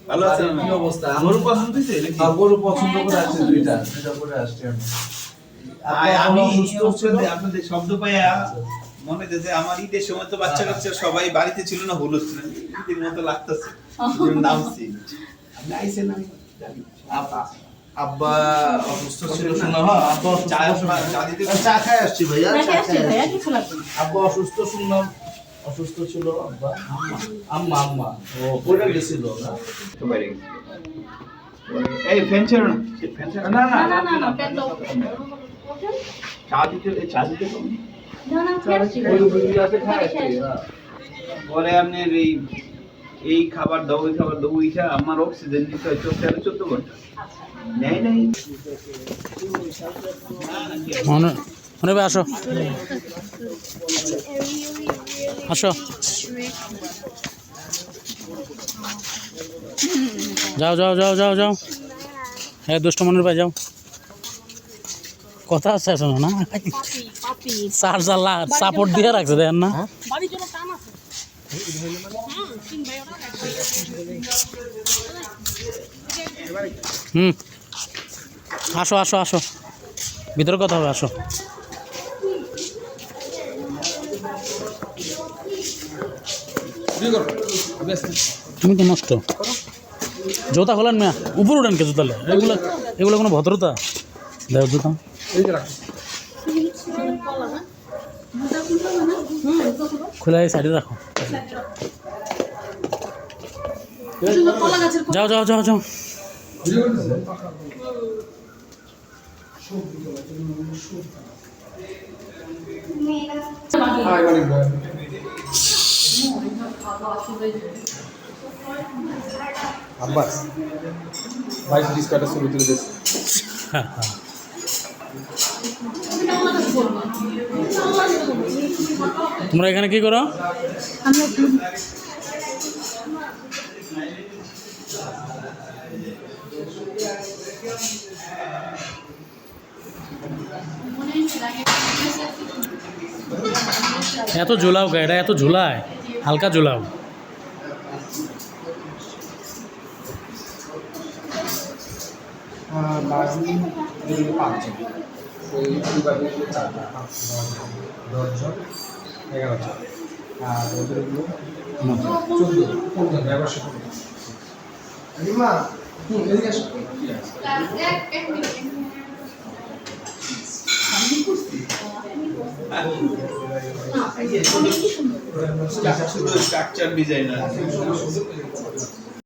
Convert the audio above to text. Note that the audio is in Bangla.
ভালো আছেন? কি অবস্থা? গরু পছন্দ হয়েছে? গরু পছন্দ করে আসছে দুইটা করে আসছে আমি আপনাদের শব্দ পাইয়া মনে হচ্ছে যে আমার ঈদের সময় তো বাচ্চা কাচ্চা সবাই বাড়িতে ছিল না, হলুদ ছিল ঈদের মতো লাগতেছে, নামছি আপনি আইসেন আমি জানি। আব্বা অসুস্থ ছিল না। হ্যাঁ, আব্বা চা খাই আসছি ভাইয়া। আব্বা অসুস্থ শুনলাম, অসুস্থ ছিল আব্বা। আম্মা ও পড়ে গেছিল না? এই ফ্যান ছিল না? ফ্যান ছিল না? না চা দিতে পরে আপনার এই খাবার দাও ওই খাবার দাও, ওইটা আমার অক্সিজেন নিতে হয় 14 ঘন্টা নেই নাই। মনে ভাই আসো আসো, যাও যাও যাও যাও যাও। হ্যাঁ দুষ্ট মনের ভাই যাও, কথা আছে শোনো না, চার্জার সাপোর্ট দিয়ে রাখছে দেখেন না। হুম, আসো আসো আসো, ভিতরে কথা হবে, আসো। তুমি তো নষ্ট জুতা খোলেন না, উপর উঠেন কে জুতালে? এগুলো এগুলো কোনো ভদ্রতা? দেখো জুতা খোলা, সাইডে রাখো। যাও যাও যাও যাও। আব্বাস ভাই ডিসকাটা ছবি তুলে দিয়েছে। হ্যাঁ হ্যাঁ, তোমরা এখানে কি করো? এত ঝোলাও কে? এটা এত ঝোলায়, হালকা ঝোলাও। আর ওদের 14 রিমা এদিকে আসো। Structure designer